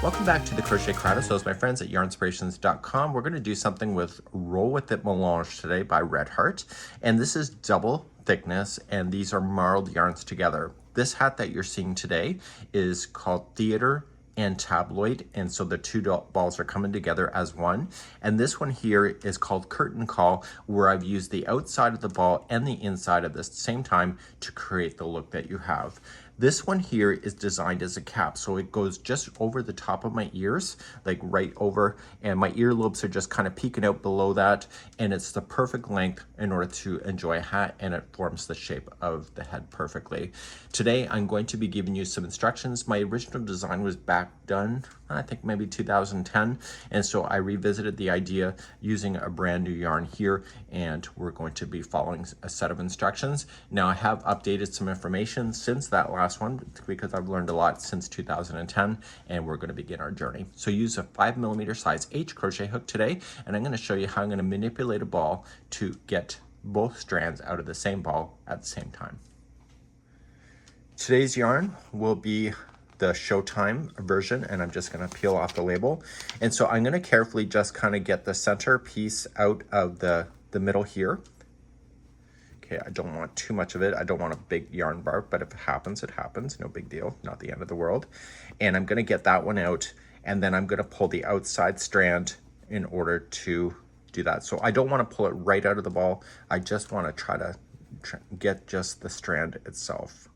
Welcome back to the Crochet Crowd. So as my friends at yarnspirations.com, we're going to do something with Roll With It Melange today by Red Heart. And this is double thickness, and these are marled yarns together. This hat that you're seeing today is called Theater and Tabloid, and so the two balls are coming together as one. And this one here is called Curtain Call, where I've used the outside of the ball and the inside at the same time to create the look that you have. This one here is designed as a cap, so it goes just over the top of my ears, like right over, and my earlobes are just kind of peeking out below that, and it's the perfect length in order to enjoy a hat, and it forms the shape of the head perfectly. Today, I'm going to be giving you some instructions. My original design was back done, I think maybe 2010, and so I revisited the idea using a brand new yarn here, and we're going to be following a set of instructions. Now, I have updated some information since that last one because I've learned a lot since 2010, and we're going to begin our journey. So use a 5mm size H crochet hook today, and I'm going to show you how I'm going to manipulate a ball to get both strands out of the same ball at the same time. Today's yarn will be the Showtime version, and I'm just going to peel off the label. And so I'm going to carefully just kind of get the center piece out of the middle here. Okay, I don't want too much of it. I don't want a big yarn barb, but if it happens, it happens. No big deal, not the end of the world. And I'm going to get that one out, and then I'm going to pull the outside strand in order to do that. So I don't want to pull it right out of the ball. I just want to try to get just the strand itself.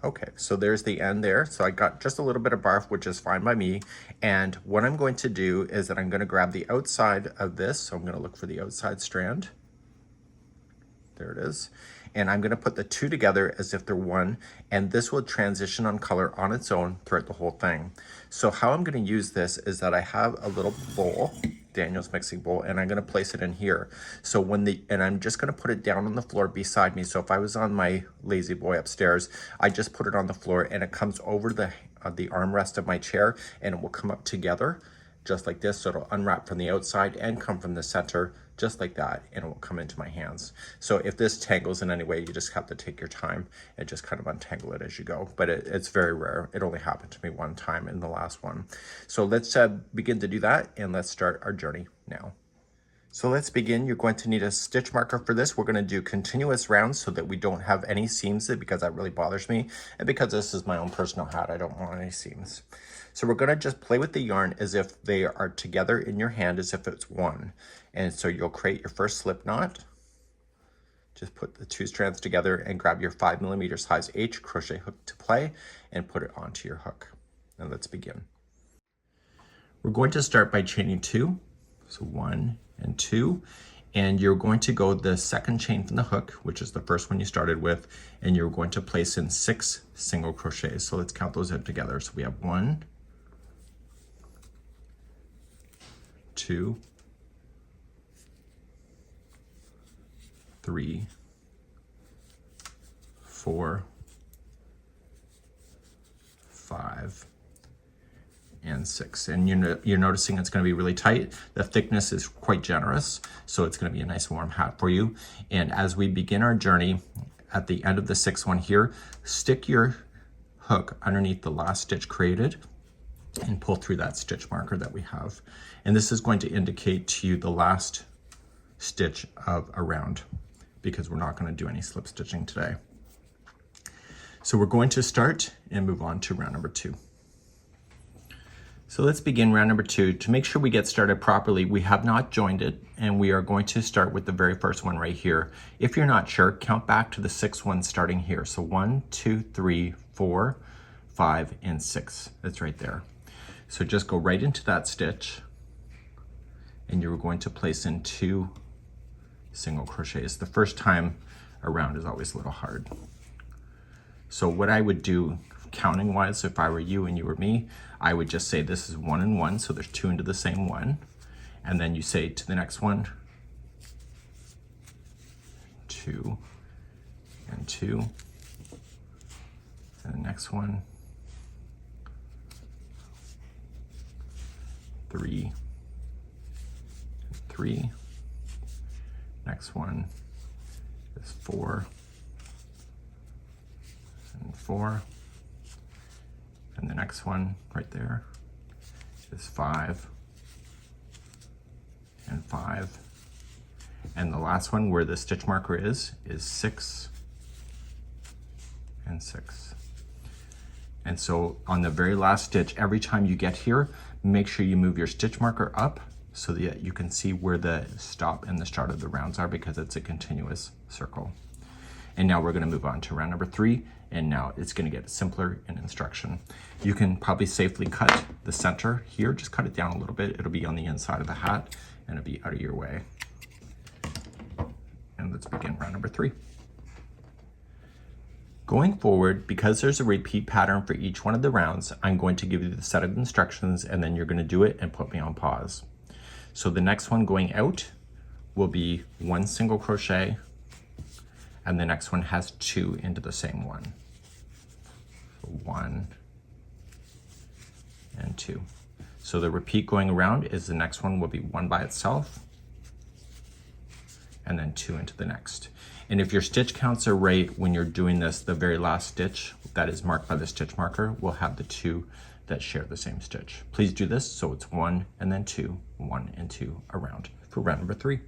Okay, so there's the end there. So I got just a little bit of barf, which is fine by me. And what I'm going to do is that I'm going to grab the outside of this. So I'm going to look for the outside strand. There it is. And I'm going to put the two together as if they're one. And this will transition on color on its own throughout the whole thing. So how I'm going to use this is that I have a little bowl, Daniel's mixing bowl, and I'm going to place it in here. So and I'm just going to put it down on the floor beside me. So if I was on my lazy boy upstairs, I just put it on the floor, and it comes over the armrest of my chair, and it will come up together just like this. So it'll unwrap from the outside and come from the center just like that, and it will come into my hands. So if this tangles in any way, you just have to take your time and just kind of untangle it as you go. But it's very rare. It only happened to me one time in the last one. So let's begin to do that, and let's start our journey now. So let's begin. You're going to need a stitch marker for this. We're going to do continuous rounds so that we don't have any seams, because that really bothers me. And because this is my own personal hat, I don't want any seams. So we're going to just play with the yarn as if they are together in your hand, as if it's one. And so you'll create your first slip knot. Just put the two strands together and grab your 5mm size H crochet hook to play and put it onto your hook. Now let's begin. We're going to start by chaining 2. So 1 and 2, and you're going to go the second chain from the hook, which is the first one you started with, and you're going to place in 6 single crochets. So let's count those out together. So we have 1, 2, 3, 4, 5, and 6. And you're noticing it's going to be really tight. The thickness is quite generous, so it's going to be a nice warm hat for you. And as we begin our journey, at the end of the 6th one here, stick your hook underneath the last stitch created and pull through that stitch marker that we have. And this is going to indicate to you the last stitch of a round, because we're not going to do any slip stitching today. So we're going to start and move on to round number 2. So let's begin round number 2. To make sure we get started properly, we have not joined it, and we are going to start with the very first one right here. If you're not sure, count back to the 6th one starting here. So 1, 2, 3, 4, 5, and 6. That's right there. So just go right into that stitch, and you're going to place in 2 single crochets. The first time around is always a little hard. So what I would do counting wise, if I were you and you were me, I would just say this is 1 and 1, so there's 2 into the same one, and then you say to the next one, 2 and 2, and the next one, 3 and 3, next one is 4 4. And the next one right there is 5 and 5. And the last one where the stitch marker is 6 and 6. And so on the very last stitch, every time you get here, make sure you move your stitch marker up so that you can see where the stop and the start of the rounds are, because it's a continuous circle. And now we're going to move on to round number 3, and now it's going to get simpler in instruction. You can probably safely cut the center here, just cut it down a little bit. It'll be on the inside of the hat and it'll be out of your way. And let's begin round number 3. Going forward, because there's a repeat pattern for each one of the rounds, I'm going to give you the set of instructions and then you're going to do it and put me on pause. So the next one going out will be 1 single crochet, and the next one has 2 into the same one. So 1 and 2. So the repeat going around is the next one will be 1 by itself, and then 2 into the next. And if your stitch counts are right when you're doing this, the very last stitch that is marked by the stitch marker will have the 2 that share the same stitch. Please do this so it's 1 and then 2, 1 and 2 around for round number 3.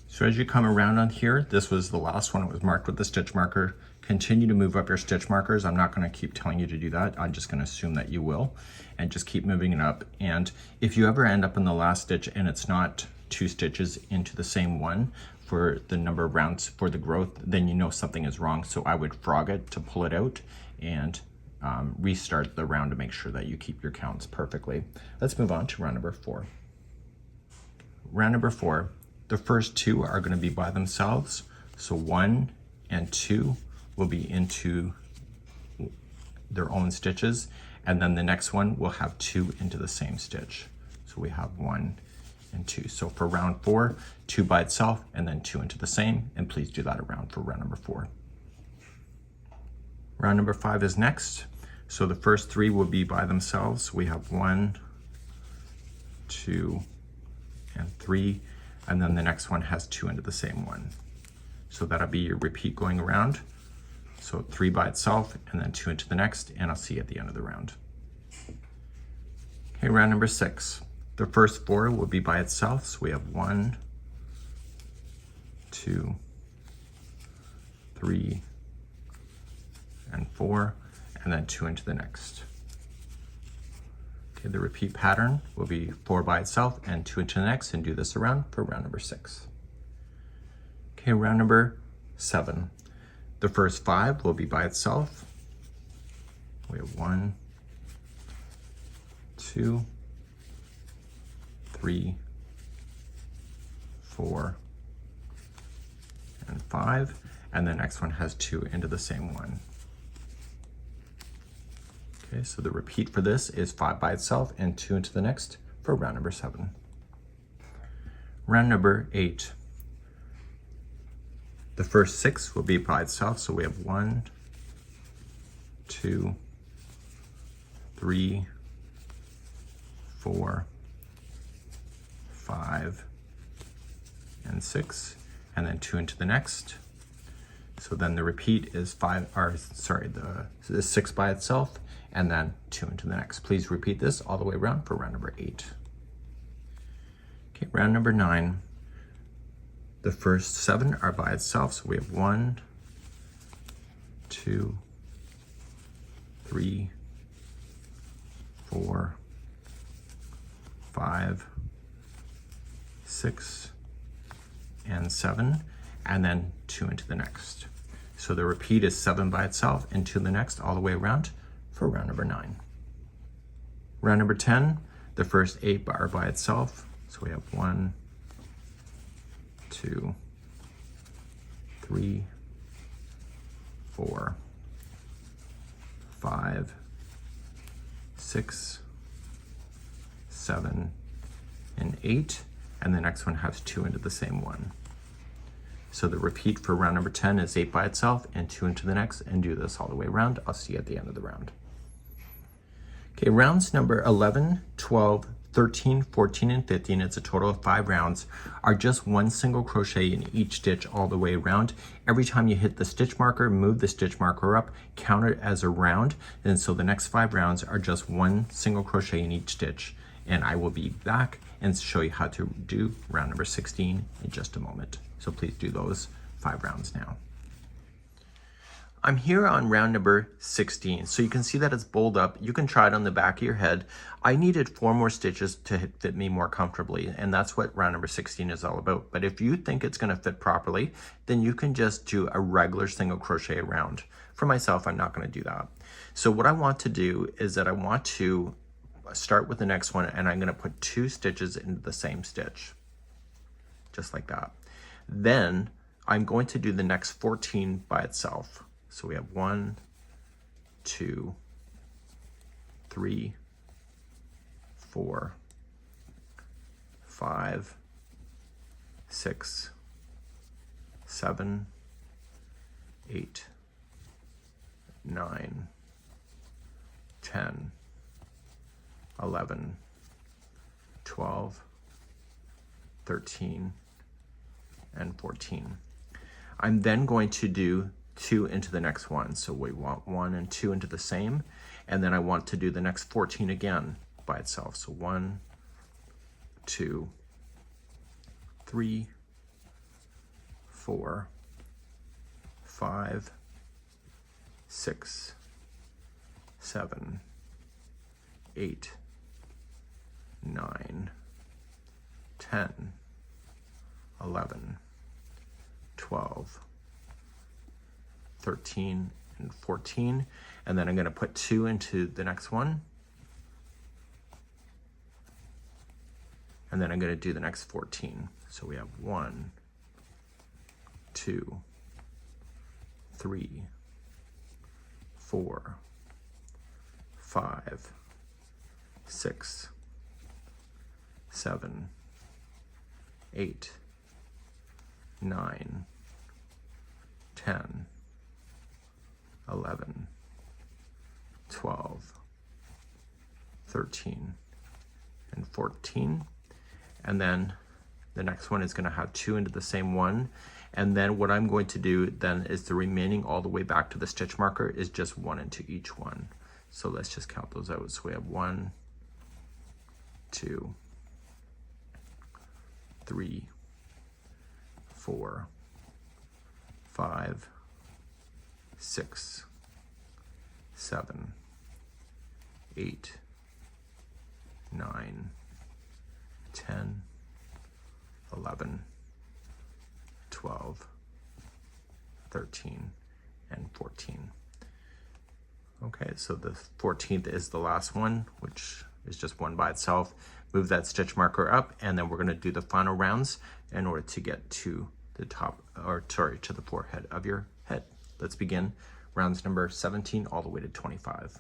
So as you come around on here, this was the last one. It was marked with the stitch marker. Continue to move up your stitch markers. I'm not going to keep telling you to do that. I'm just going to assume that you will, and just keep moving it up. And if you ever end up in the last stitch and it's not 2 stitches into the same one for the number of rounds for the growth, then you know something is wrong. So I would frog it to pull it out and restart the round to make sure that you keep your counts perfectly. Let's move on to round number 4. Round number 4, the first 2 are going to be by themselves. So 1 and 2 will be into their own stitches, and then the next one will have 2 into the same stitch. So we have 1 and 2. So for round 4, 2 by itself and then 2 into the same, and please do that around for round number 4. Round number 5 is next. So the first 3 will be by themselves. We have 1, 2, and 3, and then the next one has 2 into the same one. So that'll be your repeat going around. So 3 by itself and then 2 into the next, and I'll see you at the end of the round. Okay, round number 6. The first 4 will be by itself. So we have 1, 2, 3, and 4, and then 2 into the next. Okay, the repeat pattern will be 4 by itself and 2 into the next, and do this around for round number 6. Okay, round number 7. The first 5 will be by itself. We have 1, 2, 3, 4, and 5, and the next one has 2 into the same one. Okay, so the repeat for this is 5 by itself and 2 into the next for round number 7. Round number 8. The first 6 will be by itself, so we have 1, 2, 3, 4, 5, and 6, and then 2 into the next. So then the repeat is 6 by itself, and then 2 into the next. Please repeat this all the way around for round number 8. Okay, round number 9. The first 7 are by itself, so we have 1, 2, 3, 4, 5, 6, and 7, and then 2 into the next. So the repeat is 7 by itself and 2 in the next all the way around for round number 9. Round number 10, the first 8 are by itself, so we have 1, 2, 3, 4, 5, 6, 7, and 8, and the next one has 2 into the same one. So the repeat for round number 10 is 8 by itself and 2 into the next, and do this all the way around. I'll see you at the end of the round. Okay, rounds number 11, 12, 13, 14, and 15, it's a total of 5 rounds, are just one single crochet in each stitch all the way around. Every time you hit the stitch marker, move the stitch marker up, count it as a round, and so the next 5 rounds are just one single crochet in each stitch. And I will be back and show you how to do round number 16 in just a moment. So please do those 5 rounds now. I'm here on round number 16, so you can see that it's bowled up. You can try it on the back of your head. I needed 4 more stitches to fit me more comfortably, and that's what round number 16 is all about. But if you think it's going to fit properly, then you can just do a regular single crochet round. For myself, I'm not going to do that. So what I want to do is that I want to start with the next one, and I'm going to put 2 stitches into the same stitch, just like that. Then I'm going to do the next 14 by itself. So we have 1, 2, 3, 4, 5, 6, 7, 8, 9, 10, 11, 12, 13, and 14. I'm then going to do 2 into the next one. So we want 1 and 2 into the same, and then I want to do the next 14 again by itself. So 1, 2, 3, 4, 5, 6, 7, 8, 9, 10, 11, 12, 13, and 14, and then I'm going to put 2 into the next one, and then I'm going to do the next 14. So we have 1, 2, 3, 4, 5, 6, 7, 8, 9, 10, 11, 12, 13, and 14. And then the next one is going to have 2 into the same one. And then what I'm going to do then is the remaining all the way back to the stitch marker is just 1 into each one. So let's just count those out. So we have 1, 2, 3, 4, 5, 6, 7, 8, 9, 10, 11, 12, 13, and 14. Okay, so the 14th is the last one, which is just one by itself. Move that stitch marker up, and then we're going to do the final rounds in order to get to the top, or sorry, to the forehead of your head. Let's begin rounds number 17 all the way to 25.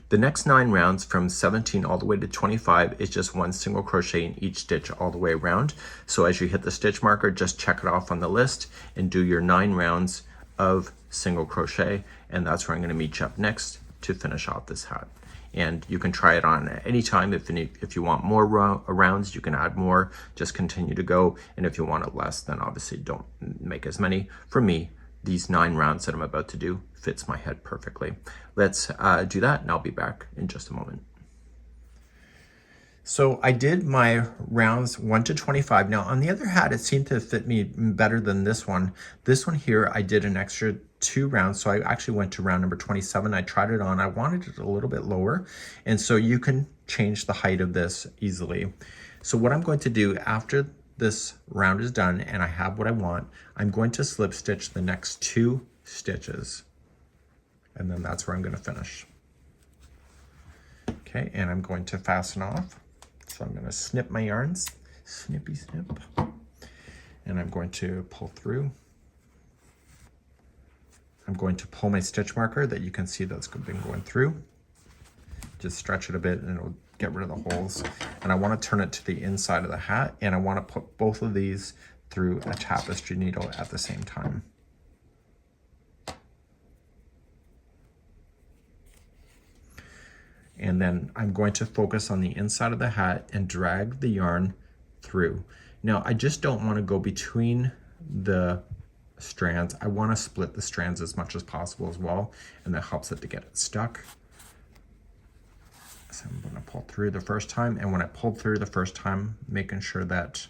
The next 9 rounds from 17 all the way to 25 is just one single crochet in each stitch all the way around. So as you hit the stitch marker, just check it off on the list and do your 9 rounds of single crochet, and that's where I'm going to meet you up next to finish off this hat. And you can try it on at any time. If you want more rounds, you can add more, just continue to go. And if you want it less, then obviously don't make as many. For me, these 9 rounds that I'm about to do fits my head perfectly. Let's do that, and I'll be back in just a moment. So I did my rounds 1 to 25. Now on the other hat, it seemed to fit me better than this one. This one here, I did an extra 2 rounds. So I actually went to round number 27. I tried it on. I wanted it a little bit lower. And so you can change the height of this easily. So what I'm going to do after this round is done and I have what I want, I'm going to slip stitch the next 2 stitches. And then that's where I'm going to finish. Okay, and I'm going to fasten off. So I'm going to snip my yarns, snippy snip, and I'm going to pull through. I'm going to pull my stitch marker that you can see that's been going through. Just stretch it a bit and it'll get rid of the holes. And I want to turn it to the inside of the hat, and I want to put both of these through a tapestry needle at the same time. And then I'm going to focus on the inside of the hat and drag the yarn through. Now, I just don't want to go between the strands. I want to split the strands as much as possible as well, and that helps it to get it stuck. So I'm going to pull through the first time, and when I pulled through the first time, making sure that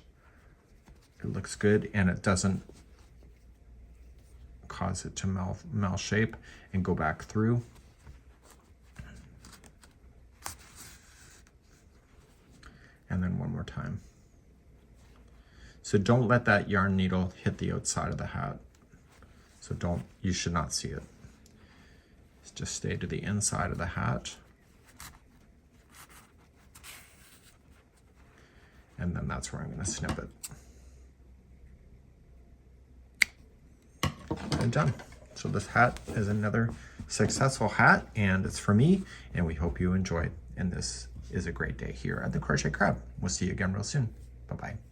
it looks good and it doesn't cause it to mal shape, and go back through. And then one more time. So don't let that yarn needle hit the outside of the hat. So you should not see it. Just stay to the inside of the hat. And then that's where I'm going to snip it. And done. So this hat is another successful hat, and it's for me, and we hope you enjoy it. And this is a great day here at the Crochet Crab. We'll see you again real soon. Bye-bye.